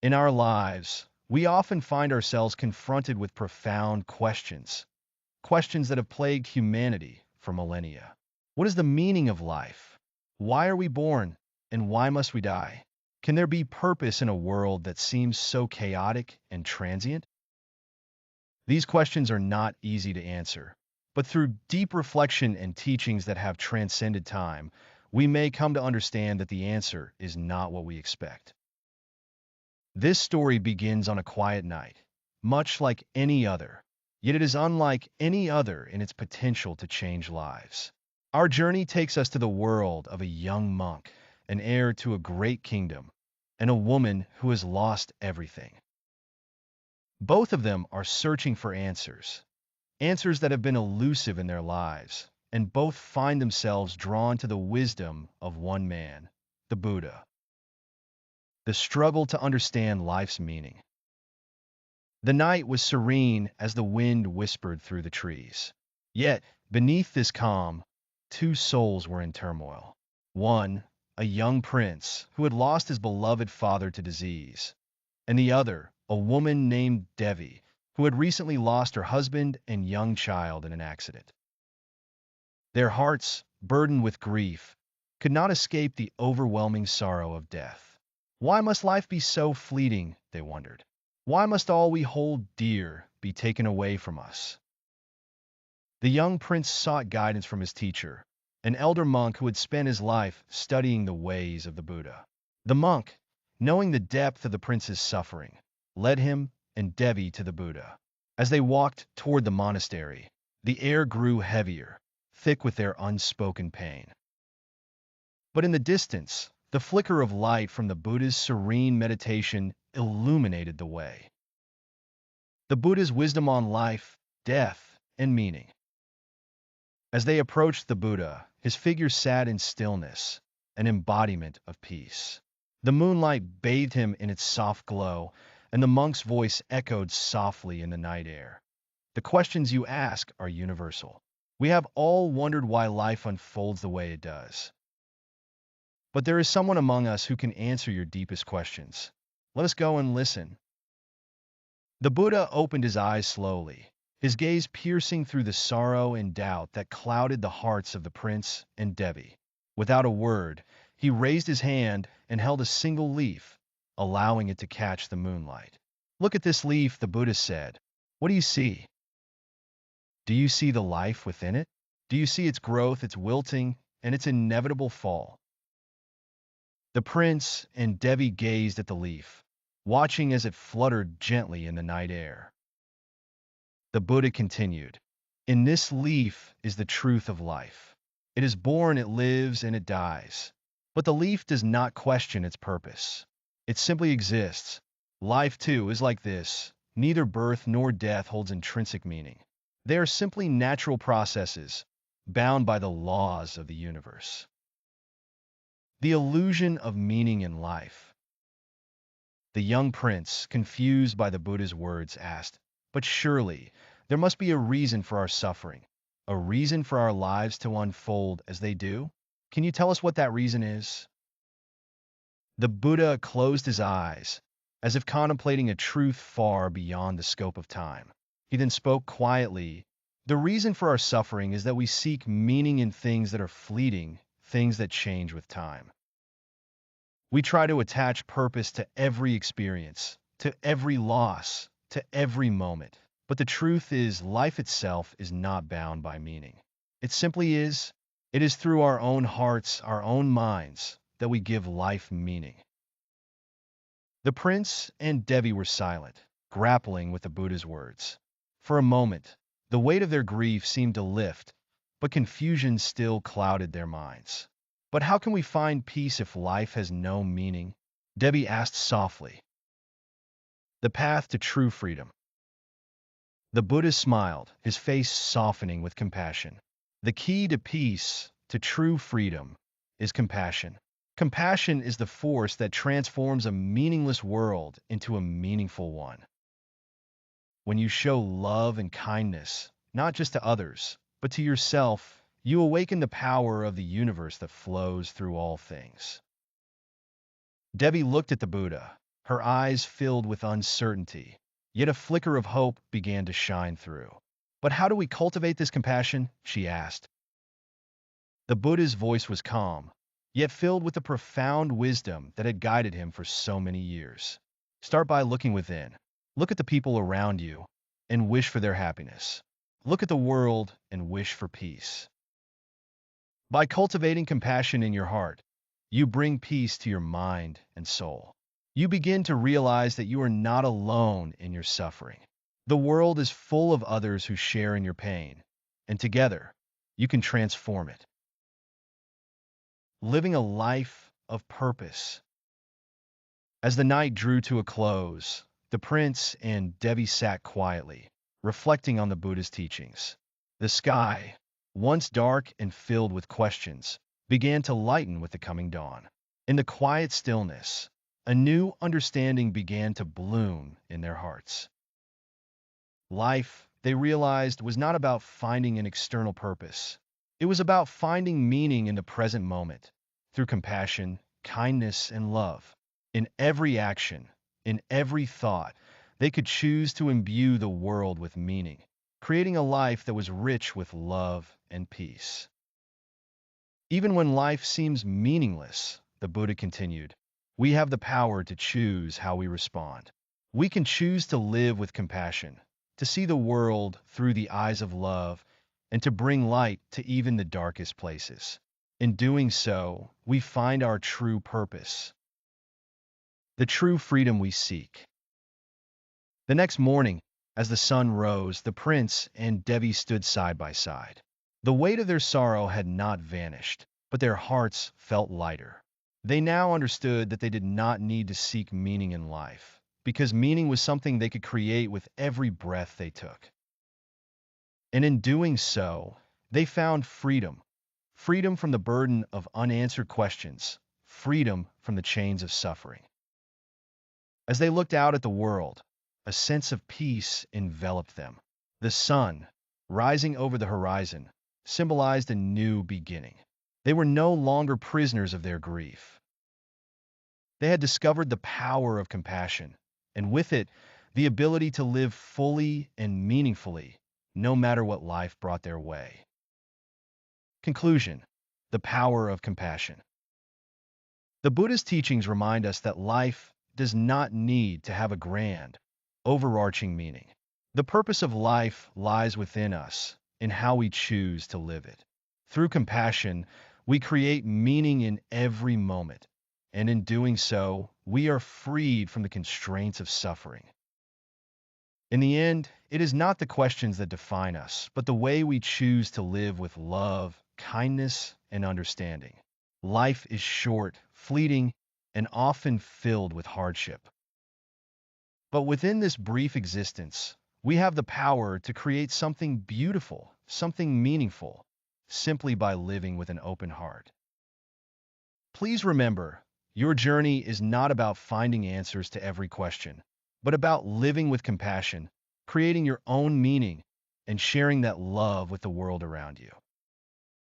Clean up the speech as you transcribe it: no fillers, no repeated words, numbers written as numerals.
In our lives, we often find ourselves confronted with profound questions, questions that have plagued humanity for millennia. What is the meaning of life? Why are we born? And why must we die? Can there be purpose in a world that seems so chaotic and transient? These questions are not easy to answer, but through deep reflection and teachings that have transcended time, we may come to understand that the answer is not what we expect. This story begins on a quiet night, much like any other, yet it is unlike any other in its potential to change lives. Our journey takes us to the world of a young monk, an heir to a great kingdom, and a woman who has lost everything. Both of them are searching for answers, answers that have been elusive in their lives, and both find themselves drawn to the wisdom of one man, the Buddha. The struggle to understand life's meaning. The night was serene as the wind whispered through the trees. Yet, beneath this calm, two souls were in turmoil. One, a young prince who had lost his beloved father to disease, and the other, a woman named Devi, who had recently lost her husband and young child in an accident. Their hearts, burdened with grief, could not escape the overwhelming sorrow of death. Why must life be so fleeting, they wondered. Why must all we hold dear be taken away from us? The young prince sought guidance from his teacher, an elder monk who had spent his life studying the ways of the Buddha. The monk, knowing the depth of the prince's suffering, led him and Devi to the Buddha. As they walked toward the monastery, the air grew heavier, thick with their unspoken pain. But in the distance, the flicker of light from the Buddha's serene meditation illuminated the way. The Buddha's wisdom on life, death, and meaning. As they approached the Buddha, his figure sat in stillness, an embodiment of peace. The moonlight bathed him in its soft glow, and the monk's voice echoed softly in the night air. The questions you ask are universal. We have all wondered why life unfolds the way it does. But there is someone among us who can answer your deepest questions. Let us go and listen. The Buddha opened his eyes slowly, his gaze piercing through the sorrow and doubt that clouded the hearts of the prince and Devi. Without a word, he raised his hand and held a single leaf, allowing it to catch the moonlight. Look at this leaf, the Buddha said. What do you see? Do you see the life within it? Do you see its growth, its wilting, and its inevitable fall? The prince and Devi gazed at the leaf, watching as it fluttered gently in the night air. The Buddha continued, "In this leaf is the truth of life. It is born, it lives, and it dies. But the leaf does not question its purpose. It simply exists. Life, too, is like this. Neither birth nor death holds intrinsic meaning. They are simply natural processes, bound by the laws of the universe." The illusion of meaning in life. The young prince, confused by the Buddha's words, asked, "But surely, there must be a reason for our suffering, a reason for our lives to unfold as they do? Can you tell us what that reason is?" The Buddha closed his eyes, as if contemplating a truth far beyond the scope of time. He then spoke quietly, "The reason for our suffering is that we seek meaning in things that are fleeting, things that change with time. We try to attach purpose to every experience, to every loss, to every moment. But the truth is, life itself is not bound by meaning. It simply is. It is through our own hearts, our own minds, that we give life meaning." The prince and Devi were silent, grappling with the Buddha's words. For a moment, the weight of their grief seemed to lift, but confusion still clouded their minds. "But how can we find peace if life has no meaning?" Devi asked softly. "The path to true freedom." The Buddha smiled, his face softening with compassion. "The key to peace, to true freedom, is compassion. Compassion is the force that transforms a meaningless world into a meaningful one. When you show love and kindness, not just to others, but to yourself, you awaken the power of the universe that flows through all things." Devi looked at the Buddha, Her eyes filled with uncertainty, yet a flicker of hope began to shine through. But how do we cultivate this compassion? She asked. The Buddha's voice was calm, yet filled with the profound wisdom that had guided him for so many years. Start by looking within. Look at the people around you and wish for their happiness. Look at the world and wish for peace. By cultivating compassion in your heart, you bring peace to your mind and soul. You begin to realize that you are not alone in your suffering. The world is full of others who share in your pain, and together, you can transform it. Living a life of purpose. As the night drew to a close, the prince and Devi sat quietly, reflecting on the Buddha's teachings. The sky, once dark and filled with questions, began to lighten with the coming dawn. In the quiet stillness, a new understanding began to bloom in their hearts. Life, they realized, was not about finding an external purpose. It was about finding meaning in the present moment, through compassion, kindness, and love. In every action, in every thought, they could choose to imbue the world with meaning, creating a life that was rich with love and peace. Even when life seems meaningless, the Buddha continued, we have the power to choose how we respond. We can choose to live with compassion, to see the world through the eyes of love, and to bring light to even the darkest places. In doing so, we find our true purpose, the true freedom we seek. The next morning, as the sun rose, the prince and Devi stood side by side. The weight of their sorrow had not vanished, but their hearts felt lighter. They now understood that they did not need to seek meaning in life, because meaning was something they could create with every breath they took. And in doing so, they found freedom. Freedom from the burden of unanswered questions, freedom from the chains of suffering. As they looked out at the world, a sense of peace enveloped them. The sun, rising over the horizon, symbolized a new beginning. They were no longer prisoners of their grief. They had discovered the power of compassion, and with it, the ability to live fully and meaningfully, no matter what life brought their way. Conclusion: the power of compassion. The Buddha's teachings remind us that life does not need to have a grand, overarching meaning. The purpose of life lies within us, in how we choose to live it. Through compassion, we create meaning in every moment, and in doing so, we are freed from the constraints of suffering. In the end, it is not the questions that define us, but the way we choose to live with love, kindness, and understanding. Life is short, fleeting, and often filled with hardship. But within this brief existence, we have the power to create something beautiful, something meaningful, simply by living with an open heart. Please remember, your journey is not about finding answers to every question, but about living with compassion, creating your own meaning, and sharing that love with the world around you.